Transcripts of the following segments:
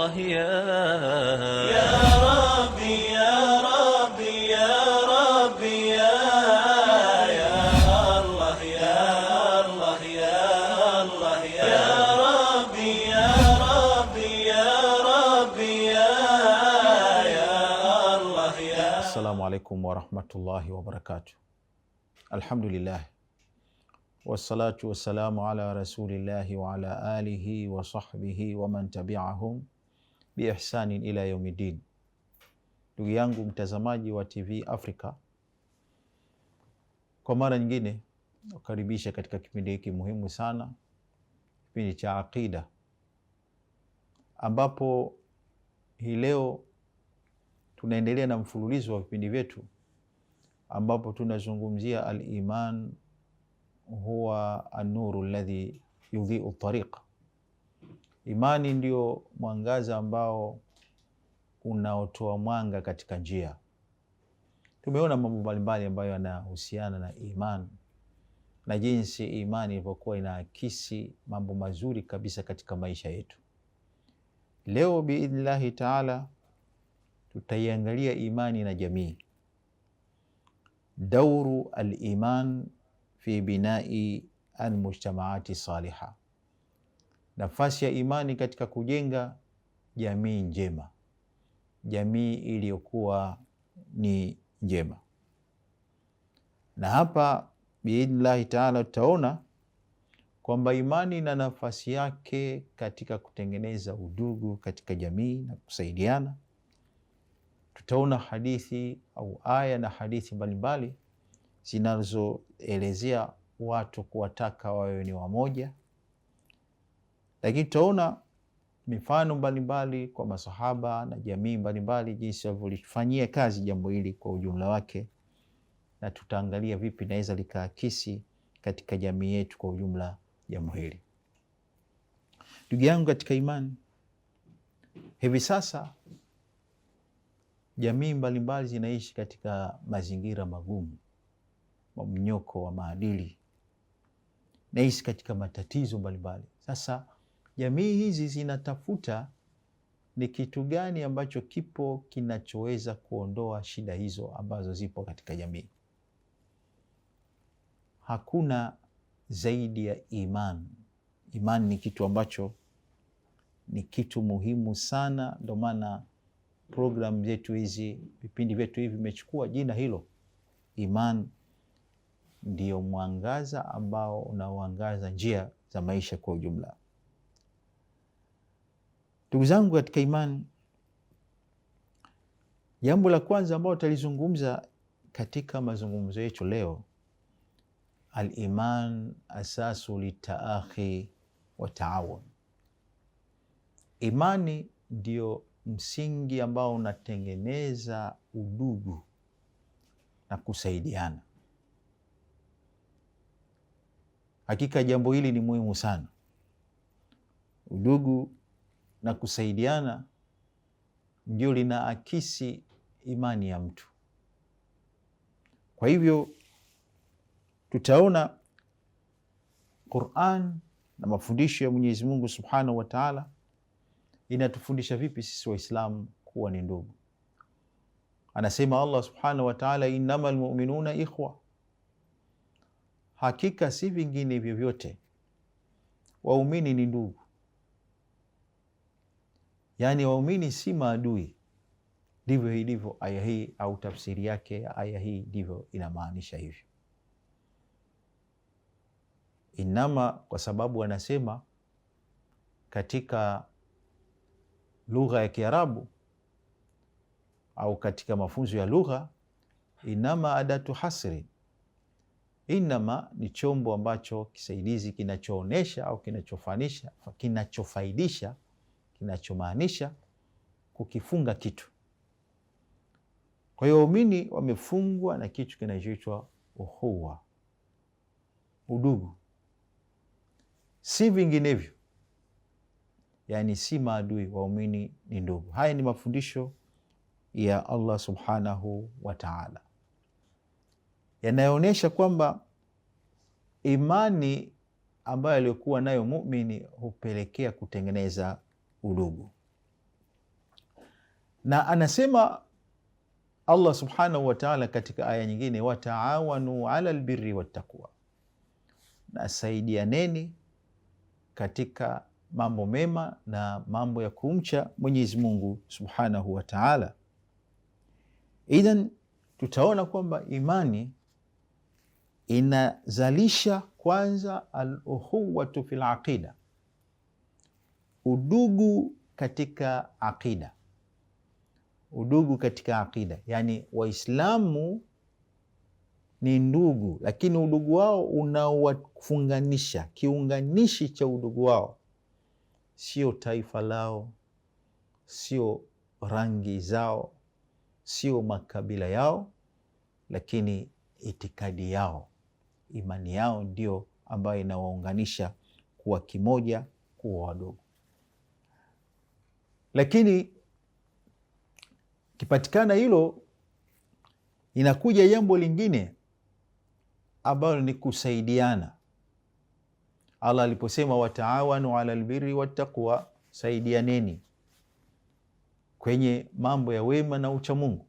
الله يا ربي يا ربي يا ربي يا الله يا الله يا الله يا ربي يا ربي يا ربي يا الله يا. Assalamu alaikum warahmatullahi wabarakatuh. Alhamdulillah wassalatu wassalamu ala rasulillahi wa ala alihi wa sahbihi wa man tabi'ahum bi ihsanin ila yaumiddin. Ndugu yangu mtazamaji wa TV Africa, kwa mara nyingine nakaribisha katika kipindi hiki muhimu sana, kipindi cha aqida, ambapo hii leo tunaendelea na mfululizo wa vipindi vyetu ambapo tunazungumzia al-iman huwa an-nuru alladhi yudhi'u tariq. Imani ndio mwangaza ambao unaotoa mwanga katika njia. Tumeona mambo mbalimbali ambayo yanahusiana na iman na jinsi imani ilivyokuwa inaakisi mambo mazuri kabisa katika maisha yetu. Leo biidhnillahi taala tutaiangalia imani na jamii, dauru al-iman fi binai al-mujtamaati saliha, nafasi ya imani katika kujenga jamii njema, jamii iliyokuwa ni njema. Na hapa biidhnillahi taala tutaona kwamba imani ina nafasi yake katika kutengeneza udugu katika jamii na kusaidiana. Tutaona hadithi au aya na hadithi mbalimbali zinazoelezea watu kuwataka wawe ni wamoja, lakini tutaona mifano mbalimbali kwa masahaba na jamii mbalimbali jinsi walivyofanyia kazi jambo hili kwa ujumla wake, na tutaangalia vipi naweza likaakisi katika jamii yetu kwa ujumla jambo hili. Ndugu yangu katika imani, hivi sasa jamii mbalimbali zinaishi katika mazingira magumu, mmonyoko wa maadili, naishi katika matatizo mbalimbali. Sasa jamii hizi zinatafuta ni kitu gani ambacho kipo kinachoweza kuondoa shida hizo ambazo zipo katika jamii. Hakuna zaidi ya iman. Iman ni kitu ambacho ni kitu muhimu sana, ndio maana program zetu hizi, vipindi vyetu hivi vimechukua jina hilo. Iman ndio mwangaza ambao unaoangaza njia za maisha kwa ujumla. Ndugu zangu katika imani, jambo la kwanza ambalo tutalizungumza katika mazungumzo yetu leo, al-iman asasu litaakhi wa taawun. Imani ndio msingi ambao unatengeneza udugu na kusaidiana. Hakika jambo hili ni muhimu sana. Udugu na kusaidiana ndio linaakisi imani ya mtu. Kwa hivyo tutaona Qur'an na mafundisho ya Mwenyezi Mungu Subhanahu wa Ta'ala inatufundisha vipi sisi Waislamu kuwa ni ndugu. Anasema Allah Subhanahu wa Ta'ala, innamal mu'minuna ikhwa, hakika si vingine vyovyote waumini ni ndugu. Yani waumini si maadui. Ndivyo ilivyo aya hii, au tafsiri yake ya aya hii ndivyo inamaanisha hivyo. Inama, kwa sababu anasema katika lugha ya Kiarabu au katika mafunzo ya lugha, inama adatu hasri. Inama ni chombo ambacho kisaidizi kinachoonesha au kinachofaidisha, kinachomaanisha kukifunga kitu. Kwa hiyo waumini wamefungwa na kitu kinachoitwa uhuwa, udugu, si vinginevyo. Yani si maadui, waumini ni ndugu. Haya ni mafundisho ya Allah Subhanahu wa Ta'ala yanayoonyesha kwamba imani ambayo aliyokuwa nayo muumini hupelekea kutengeneza udugu. Na anasema Allah subhanahu wa ta'ala katika aya nyingine, wataawanu ala albirri wattaqwa, na saidianeni katika mambo mema na mambo ya kumcha Mwenyezi Mungu subhanahu wa ta'ala. Idhan tutaona kwamba imani inazalisha kwanza al-ukhuwatu fil aqida, udugu katika aqida. Udugu katika aqida, yani Waislamu ni ndugu, lakini udugu wao unawafunganisha. Kiunganishi cha udugu wao sio taifa lao, sio rangi zao, sio makabila yao, lakini itikadi yao, imani yao ndio ambayo inawaunganisha kuwa kimoja, kuwa wadogo. Lakini kipatikana hilo, inakuja jambo lingine ambalo ni kusaidiana. Allah aliposema wataawanu ala albirri wattaqwa, saidianeni kwenye mambo ya wema na uchamungu.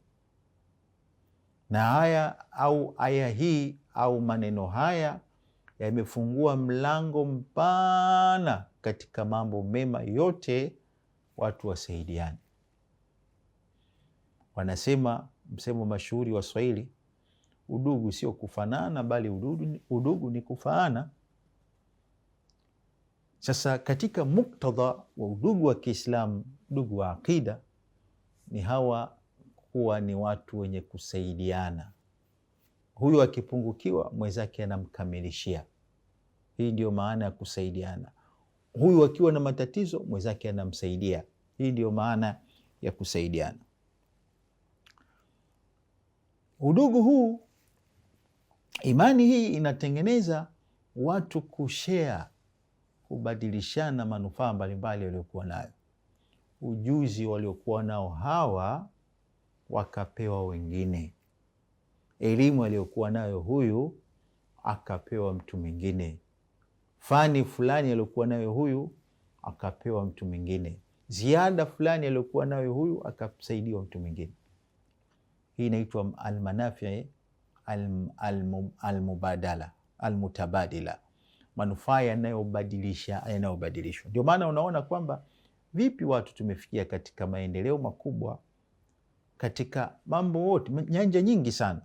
Na haya au aya hii au maneno haya yamefungua mlango mpana katika mambo mema yote, watu wasaidiane. Wanasema msemo mashuhuri wa Swahili, udugu sio kufanana, bali udugu ni kufaana. Sasa katika muktadha wa udugu wa Kiislamu, udugu wa aqida, ni hawa kuwa ni watu wenye kusaidiana. Huyu akipungukiwa mwenzake anamkamilishia. Hii ndio maana ya kusaidiana. Huyu akiwa na matatizo mwenzake anamsaidia. Hii ndio maana ya kusaidiana. Udugu huu, imani hii inatengeneza watu kushare, kubadilishana manufaa mbalimbali waliokuwa nayo. Ujuzi waliokuwa nao hawa wakapewa wengine. Elimu aliyokuwa nayo huyu akapewa mtu mwingine. Fani fulani aliyokuwa nayo huyu akapewa mtu mwingine. Ziada fulani aliyokuwa nayo huyu akasaidiwa mtu mwingine. Hii inaitwa almanafi almubadala almutabadila, manufaa yanayobadilishwa. Ndio maana unaona kwamba vipi watu tumefikia katika maendeleo makubwa katika mambo wote, nyanja nyingi sana.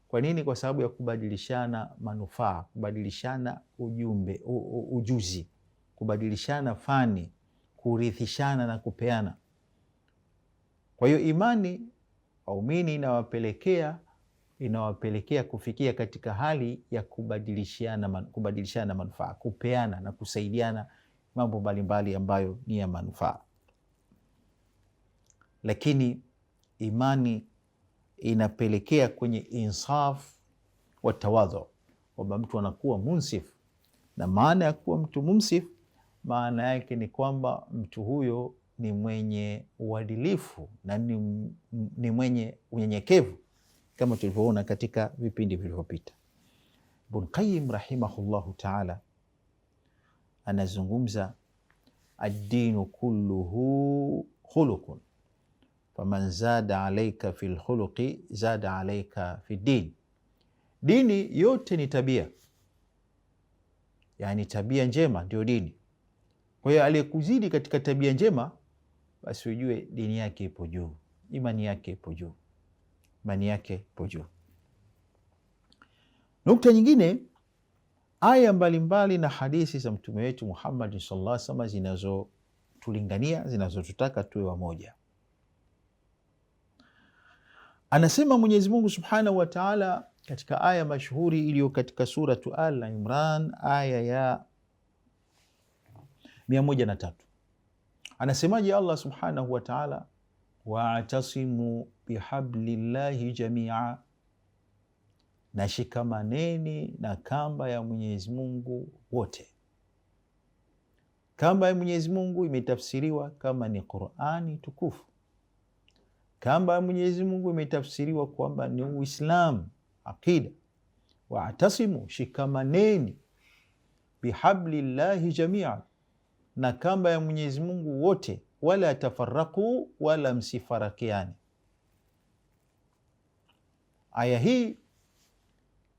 Kwa nini? Kwa sababu ya kubadilishana manufaa, kubadilishana ujuzi, kubadilishana fani, kurithishana na kupeana. Kwa hiyo imani waumini inawapelekea kufikia katika hali ya kubadilishana manufaa, kupeana na kusaidiana mambo mbalimbali ambayo ni ya manufaa. Lakini imani inapelekea kwenye insaf wa tawadhu, kwamba mtu anakuwa munsif. Na maana ya kuwa mtu munsif, maana yake ni kwamba mtu huyo ni mwenye uadilifu na ni mwenye unyenyekevu, kama tulivyoona katika vipindi vilivyopita. Ibn Qayyim rahimahullahu ta'ala anazungumza, ad-dinu kulluhu khuluqun faman zada alayka fil khuluqi zada alayka fi din. Dini yote ni tabia, yani tabia njema ndio dini. Kwa hiyo aliyekuzidi katika tabia njema, basi ujue dini yake ipo juu, imani yake ipo juu, imani yake ipo juu. Nukta nyingine, aya mbalimbali na hadithi za mtume wetu Muhammad sallallahu alaihi wasallam zinazotulingania, zinazotutaka tuwe wamoja. Anasema Mwenyezi Mungu Subhanahu wa Ta'ala katika aya mashuhuri iliyo katika suratu Al-Imran, aya ya 103. Anasemaje Allah Subhanahu wa Ta'ala? Wa'tasimu bihablillahi jamia, na shikamaneni na kamba ya Mwenyezi Mungu wote. Kamba ya Mwenyezi Mungu imetafsiriwa kama ni Qur'ani tukufu. Kamba ya Mwenyezi Mungu imetafsiriwa kwamba ni Uislamu, aqida. Wa'tasimu, shikamaneni, bihablillahi jamia, na kamba ya Mwenyezi Mungu wote. wala tafarraqu, wala msifarakiani. Aya hii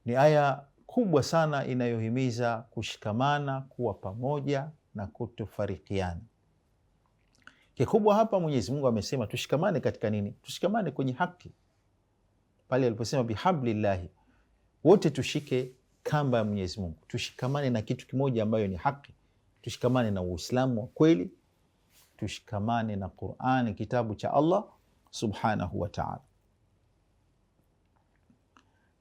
ni aya kubwa sana inayohimiza kushikamana, kuwa pamoja na kutofarikiana. Kikubwa hapa Mwenyezi Mungu amesema tushikamane katika nini? Tushikamane kwenye haki. Pale aliposema bihablillahi, wote tushike kamba ya Mwenyezi Mungu, tushikamane na kitu kimoja ambayo ni haki. Tushikamane na Uislamu wa kweli, tushikamane na Qur'ani, kitabu cha Allah subhanahu wa ta'ala.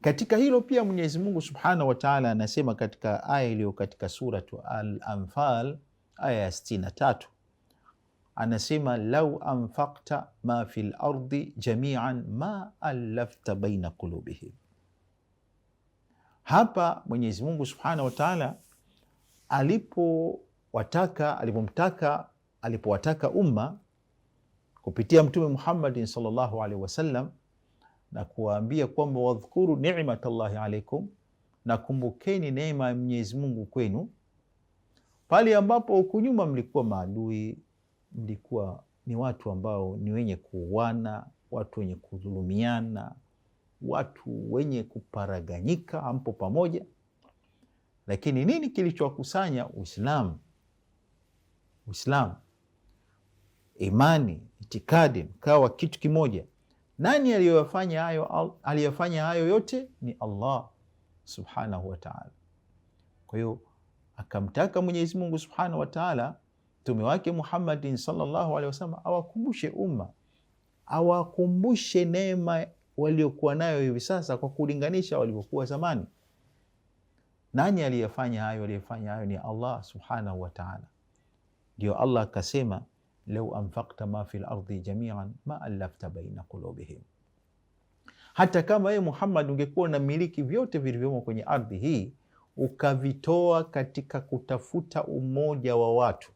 Katika hilo pia Mwenyezi Mungu subhanahu wa ta'ala anasema katika aya iliyo katika suratu Al-Anfal aya ya 63, anasema lau anfaqta ma fil ardi jami'an ma allafta baina qulubihim. Hapa Mwenyezi Mungu subhanahu wa ta'ala alipowataka umma kupitia Mtume Muhammadin sallallahu alaihi wasallam na kuwaambia kwamba wadhkuru ni'matallahi alaikum, na kumbukeni neema ya Mwenyezi Mungu kwenu, pale ambapo huku nyuma mlikuwa maadui, mlikuwa ni watu ambao ni wenye kuuana, watu wenye kudhulumiana, watu wenye kuparaganyika, hampo pamoja. Lakini nini kilichowakusanya? Uislamu, imani, itikadi, mkawa kitu kimoja. Nani aliyofanya hayo yote? Ni Allah subhanahu wa ta'ala. Kwa hiyo akamtaka Mwenyezi Mungu subhanahu wa ta'ala mtume wake Muhammadin sallallahu alaihi wasallam awakumbushe umma, awakumbushe neema waliokuwa nayo hivi sasa kwa kulinganisha walivyokuwa zamani. Nani aliyefanya hayo? Aliyefanya hayo ni Allah subhanahu wa ta'ala. Ndio Allah akasema lau anfaqta ma fil ardi jami'an ma allafta baina qulubihim. Hata kama wewe Muhammad ungekuwa na miliki vyote vilivyomo kwenye ardhi hii, ukavitoa katika kutafuta umoja wa watu,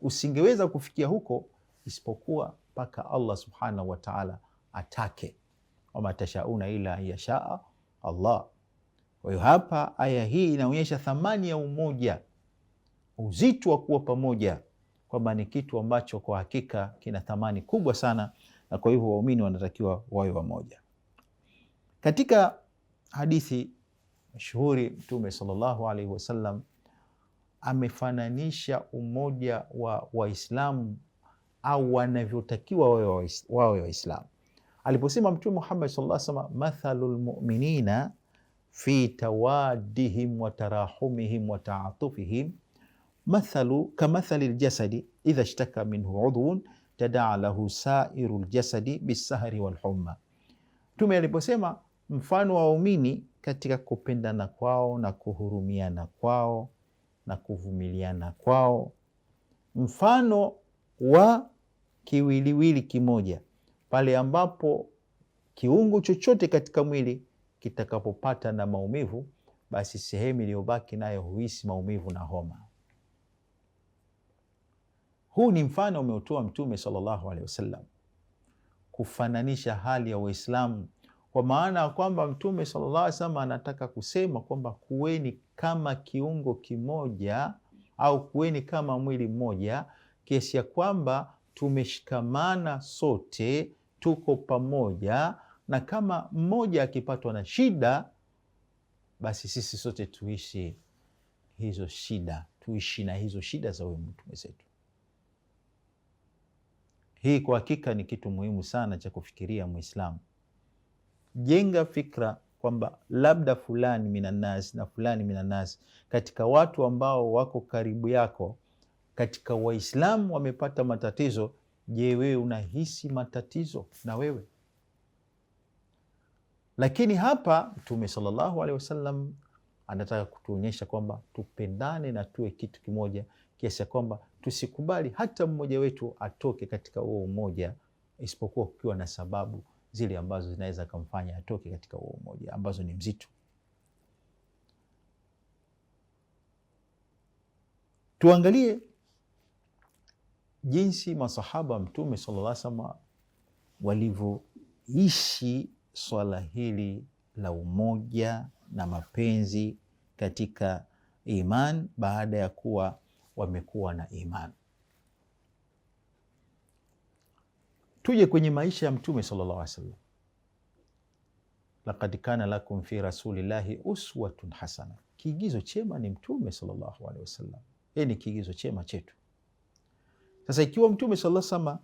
usingeweza kufikia huko isipokuwa mpaka Allah subhanahu wa ta'ala atake. Wama tashauna ila yashaa Allah. Kwa hiyo hapa aya hii inaonyesha thamani ya umoja, uzito wa kuwa pamoja, kwamba ni kitu ambacho kwa hakika kina thamani kubwa sana, na kwa hivyo waumini wanatakiwa wawe wamoja. Katika hadithi mashuhuri Mtume sallallahu alaihi wasallam amefananisha umoja wa Waislamu au wanavyotakiwa wawe Waislamu aliposema Mtume Muhammad sallallahu alaihi wasallam, mathalul mu'minina fi tawaddihim wa tarahumihim wa ta'atufihim kamathali ljasadi idha ishtaka minhu udhun tadaa lahu sairu ljasadi bisahri walhumma. Mtume aliposema mfano wa waumini katika kupendana kwao na kuhurumiana kwao na kuvumiliana kwao, mfano wa kiwiliwili kimoja, pale ambapo kiungo chochote katika mwili kitakapopata na maumivu, basi sehemu iliyobaki nayo huhisi maumivu na homa. Huu ni mfano umeutoa Mtume sallallahu alaihi wasallam kufananisha hali ya Waislamu, kwa maana ya kwamba Mtume sallallahu alaihi wasallam anataka kusema kwamba kuweni kama kiungo kimoja au kuweni kama mwili mmoja, kiasi ya kwamba tumeshikamana sote, tuko pamoja, na kama mmoja akipatwa na shida, basi sisi sote tuishi na hizo shida za huyo mtu mwenzetu. Hii kwa hakika ni kitu muhimu sana cha kufikiria Muislamu. Jenga fikra kwamba labda fulani minanas na fulani minanas, katika watu ambao wako karibu yako, katika Waislamu wamepata matatizo. Je, wewe unahisi matatizo na wewe? Lakini hapa Mtume sallallahu alaihi wasallam anataka kutuonyesha kwamba tupendane na tuwe kitu kimoja, kiasi kwamba tusikubali hata mmoja wetu atoke katika huo umoja, isipokuwa kukiwa na sababu zile ambazo zinaweza kumfanya atoke katika huo umoja, ambazo ni mzito. Tuangalie jinsi masahaba Mtume sallallahu alaihi wasallam walivyoishi swala hili la umoja na mapenzi katika iman baada ya kuwa wamekuwa na iman. Tuje kwenye maisha ya Mtume sallallahu alaihi wasallam. Laqad kana lakum fi rasulillahi uswatun hasana, kiigizo chema ni Mtume sallallahu alaihi wasallam. Yeye ni kiigizo chema chetu. Sasa ikiwa Mtume sallallahu alaihi wasallam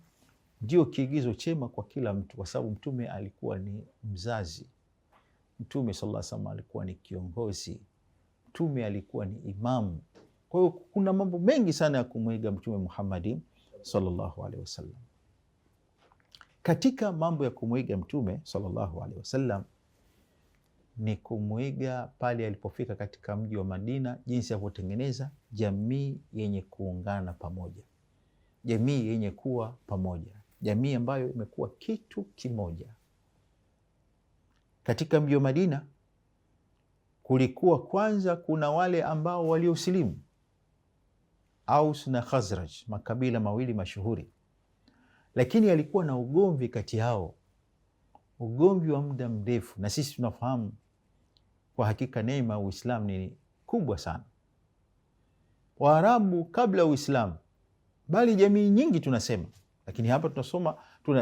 ndio kiigizo chema kwa kila mtu, kwa sababu Mtume alikuwa ni mzazi, Mtume sallallahu alaihi wasallam alikuwa ni kiongozi, Mtume alikuwa ni imamu. Kwa hiyo kuna mambo mengi sana ya kumwiga Mtume Muhammad sallallahu alaihi wasallam. Katika mambo ya kumwiga Mtume sallallahu alaihi wasallam ni kumwiga pale alipofika katika mji wa Madina, jinsi ya kutengeneza jamii yenye kuungana pamoja, jamii yenye kuwa pamoja, jamii ambayo imekuwa kitu kimoja. Katika mji wa Madina kulikuwa kwanza kuna wale ambao waliosilimu, Aus na Khazraj, makabila mawili mashuhuri, lakini alikuwa na ugomvi kati yao, ugomvi wa muda mrefu. Na sisi tunafahamu kwa hakika neema ya Uislamu ni kubwa sana. Waarabu kabla ya Uislamu, bali jamii nyingi tunasema, lakini hapa tunasoma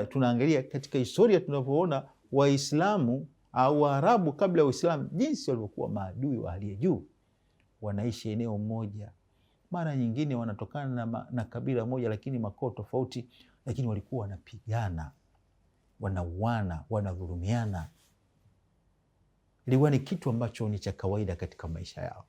tunaangalia katika historia tunavyoona Waislamu au Waarabu kabla ya Uislamu jinsi walivyokuwa maadui wa hali ya juu. Wanaishi eneo moja, mara nyingine wanatokana na kabila moja lakini makoo tofauti, lakini walikuwa wanapigana, wanauana, wanadhulumiana. Ilikuwa ni kitu ambacho ni cha kawaida katika maisha yao.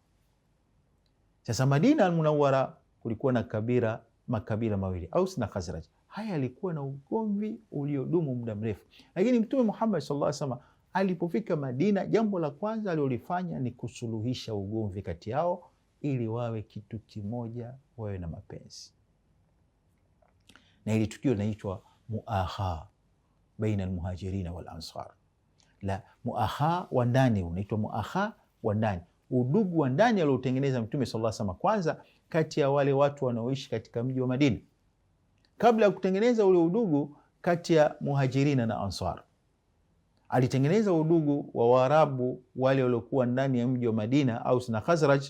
Sasa Madina al-Munawwara kulikuwa na makabila mawili, Aus na Khazraj. Haya yalikuwa na ugomvi uliodumu muda mrefu, lakini Mtume Muhammad sallallahu alaihi wasallam alipofika Madina, jambo la kwanza alilofanya ni kusuluhisha ugomvi kati yao ili wawe kitu kimoja, wawe na mapenzi. Na ili tukio linaitwa muaha baina almuhajirina wal ansar. La muaha wa ndani unaitwa muaha wa ndani, udugu wa ndani aliotengeneza Mtume sallallahu alaihi wasallam kwanza kati ya wale watu wanaoishi katika mji wa Madina, kabla ya kutengeneza ule udugu kati ya muhajirina na ansar. Alitengeneza udugu wa Waarabu wale waliokuwa ndani ya mji wa Madina, Aus na Khazraj,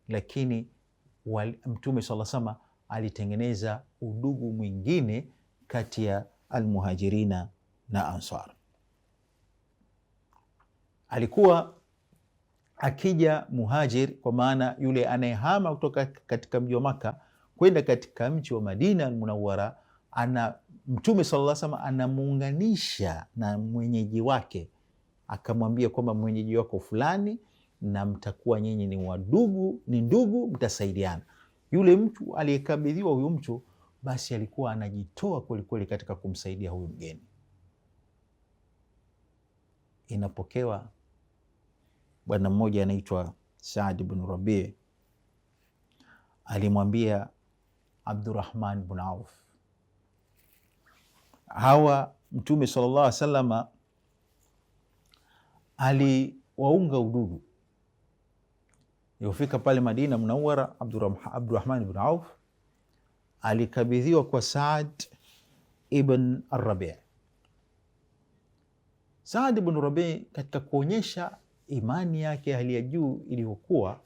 lakini Mtume sallallahu alaihi wasallam alitengeneza udugu mwingine kati ya almuhajirina na ansar. Alikuwa akija muhajir, kwa maana yule anayehama kutoka katika mji wa Maka kwenda katika mji wa Madina al-Munawwara, Mtume sallallahu alaihi wasallam anamuunganisha na mwenyeji wake, akamwambia kwamba mwenyeji wako fulani na mtakuwa nyinyi ni ndugu, mtasaidiana. Yule mtu aliyekabidhiwa huyu mtu, basi alikuwa anajitoa kwelikweli katika kumsaidia huyu mgeni. Inapokewa bwana mmoja anaitwa Saad ibn Rabi' alimwambia Abdurrahman ibn Auf, hawa Mtume sallallahu alaihi wasallam aliwaunga udugu. Ilipofika pale Madina Munawwara, Abdurrahman ibn Auf alikabidhiwa kwa Saad ibn Rabi'. Saad ibn Rabi' katika kuonyesha imani yake hali ya juu ilivyokuwa,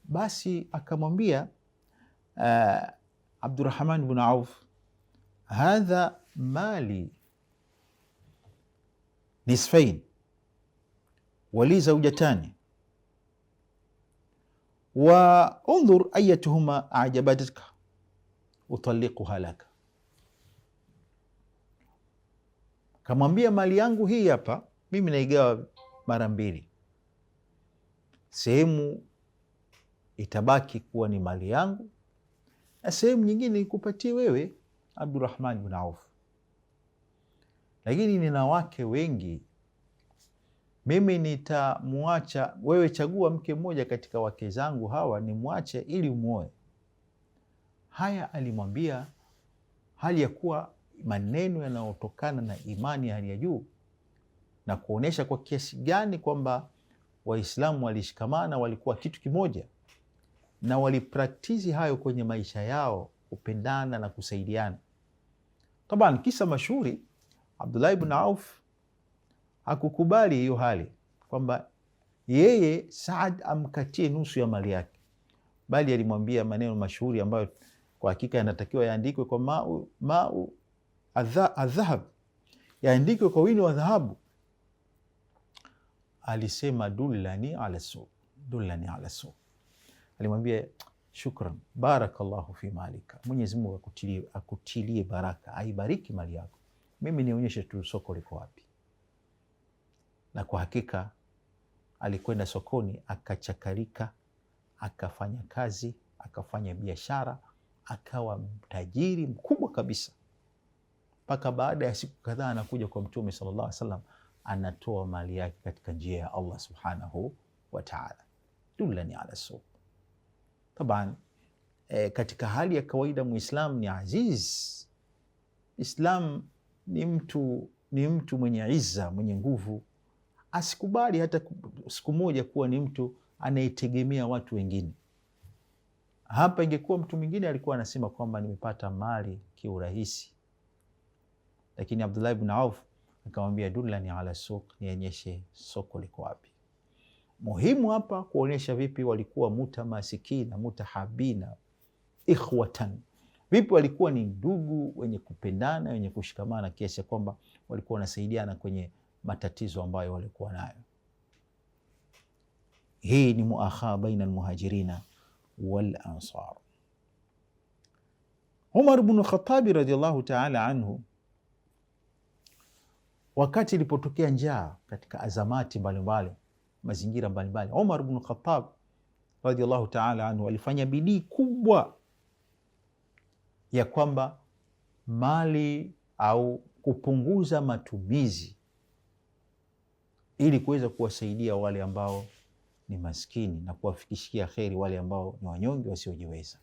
basi akamwambia Abdurrahman ibn Auf, hadha mali nisfain wali zawjatani wa undhur ayatuhuma ajabatka utalliquha laka. Kamwambia, mali yangu hii hapa mimi naigawa mara mbili, sehemu itabaki kuwa ni mali yangu na sehemu nyingine nikupatie wewe Abdurrahman ibn Auf, lakini nina wake wengi, mimi nitamuacha wewe, chagua mke mmoja katika wake zangu hawa nimwache ili umuoe. Haya alimwambia hali ya kuwa maneno yanayotokana na imani ya hali ya juu, na kuonesha kwa kiasi gani kwamba Waislamu walishikamana, walikuwa kitu kimoja na walipraktizi hayo kwenye maisha yao, kupendana na kusaidiana. Taban kisa mashuhuri, Abdullah ibn Auf hakukubali hiyo hali kwamba yeye Saad amkatie nusu ya mali yake, bali alimwambia maneno mashuhuri ambayo kwa hakika yanatakiwa yaandikwe kwa mau aldhahab, yaandikwe kwa wino wa dhahabu. Alisema dullani ala suq, dullani ala suq. Alimwambia shukran, barakallahu fi malika, Mwenyezi Mungu akutilie baraka, aibariki mali yako, mimi nionyeshe tu soko liko wapi. Na kwa hakika alikwenda sokoni, akachakarika, akafanya kazi, akafanya biashara, akawa tajiri mkubwa kabisa, mpaka baada ya siku kadhaa anakuja kwa Mtume sallallahu alaihi wasallam, anatoa mali yake katika njia ya Allah subhanahu wa ta'ala. Dullani ala suq. Taban, katika hali ya kawaida Muislam ni aziz. Islam ni mtu mwenye izza, mwenye nguvu. Asikubali hata siku moja kuwa ni mtu anayetegemea watu wengine. Hapa ingekuwa mtu mwingine alikuwa anasema kwamba nimepata mali kiurahisi, lakini Abdullah ibn Auf akamwambia dullani ala suq, nionyeshe soko liko wapi. Muhimu hapa kuonyesha vipi walikuwa mutamasikina, mutahabina, ikhwatan, vipi walikuwa ni ndugu wenye kupendana, wenye kushikamana, kiasi ya kwamba walikuwa wanasaidiana kwenye matatizo ambayo walikuwa nayo. Hii ni muakha baina almuhajirina wal ansar. Umar ibn Khattab radhiyallahu ta'ala anhu, wakati ilipotokea njaa katika azamati mbalimbali, mazingira mbalimbali, Umar ibn Khattab radhiyallahu ta'ala anhu alifanya bidii kubwa ya kwamba mali au kupunguza matumizi ili kuweza kuwasaidia wale ambao ni maskini na kuwafikishia kheri wale ambao ni wanyonge wasiojiweza.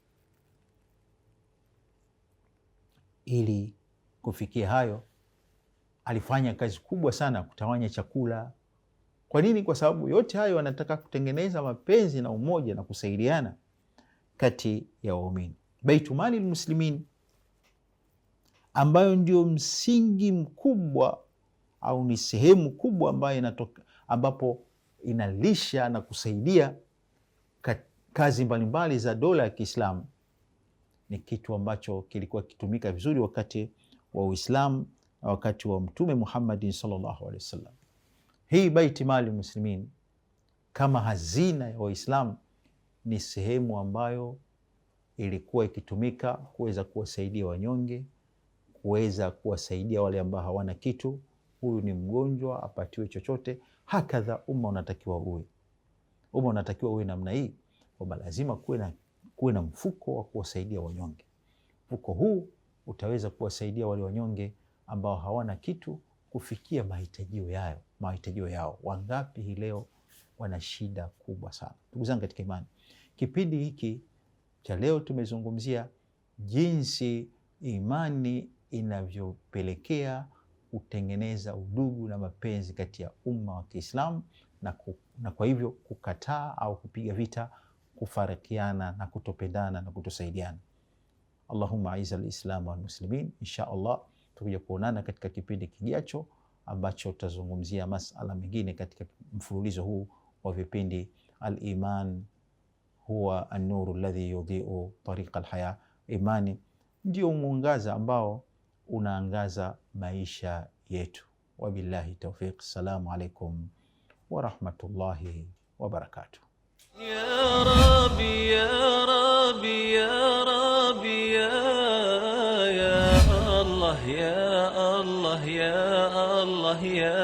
Ili kufikia hayo, alifanya kazi kubwa sana kutawanya chakula. Kwa nini? Kwa sababu yote hayo wanataka kutengeneza mapenzi na umoja na kusaidiana kati ya waumini. Baitumali almuslimin, ambayo ndio msingi mkubwa au ni sehemu kubwa ambayo ambapo inalisha na kusaidia kazi mbalimbali za dola ya Kiislamu, ni kitu ambacho kilikuwa kitumika vizuri wakati wa Uislamu na wakati wa Mtume Muhammadin sallallahu alaihi wasallam. Hii Baiti Mali Muslimin kama hazina ya Waislamu ni sehemu ambayo ilikuwa ikitumika kuweza kuwasaidia wanyonge, kuweza kuwasaidia wale ambao hawana kitu. Huyu ni mgonjwa, apatiwe chochote. Hakadha umma unatakiwa uwe namna hii, kwamba lazima kuwe na mfuko wa kuwasaidia wanyonge. Mfuko huu utaweza kuwasaidia wale wanyonge ambao hawana kitu kufikia mahitajio yao. Wangapi hii leo wana shida kubwa sana. Ndugu zangu katika imani, kipindi hiki cha leo tumezungumzia jinsi imani inavyopelekea kutengeneza udugu na mapenzi kati ya umma wa Kiislamu na kwa hivyo kukataa au kupiga vita kufarikiana na kutopendana na kutosaidiana. Allahumma aiza al-islam wal muslimin. Insha Allah tutakuja kuonana katika kipindi kijacho ambacho tutazungumzia masala mengine katika mfululizo huu wa vipindi. Al-iman huwa an-nuru alladhi yudhi'u tariqa al-haya. Imani ndio mwangaza ambao unaangaza maisha yetu. Wabillahi tawfiq. Assalamu alaikum wa rahmatullahi wa barakatuh. Ya Rabbi ya Rabbi ya Rabbi ya Allah ya Allah ya Allah ya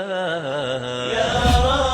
Rabbi.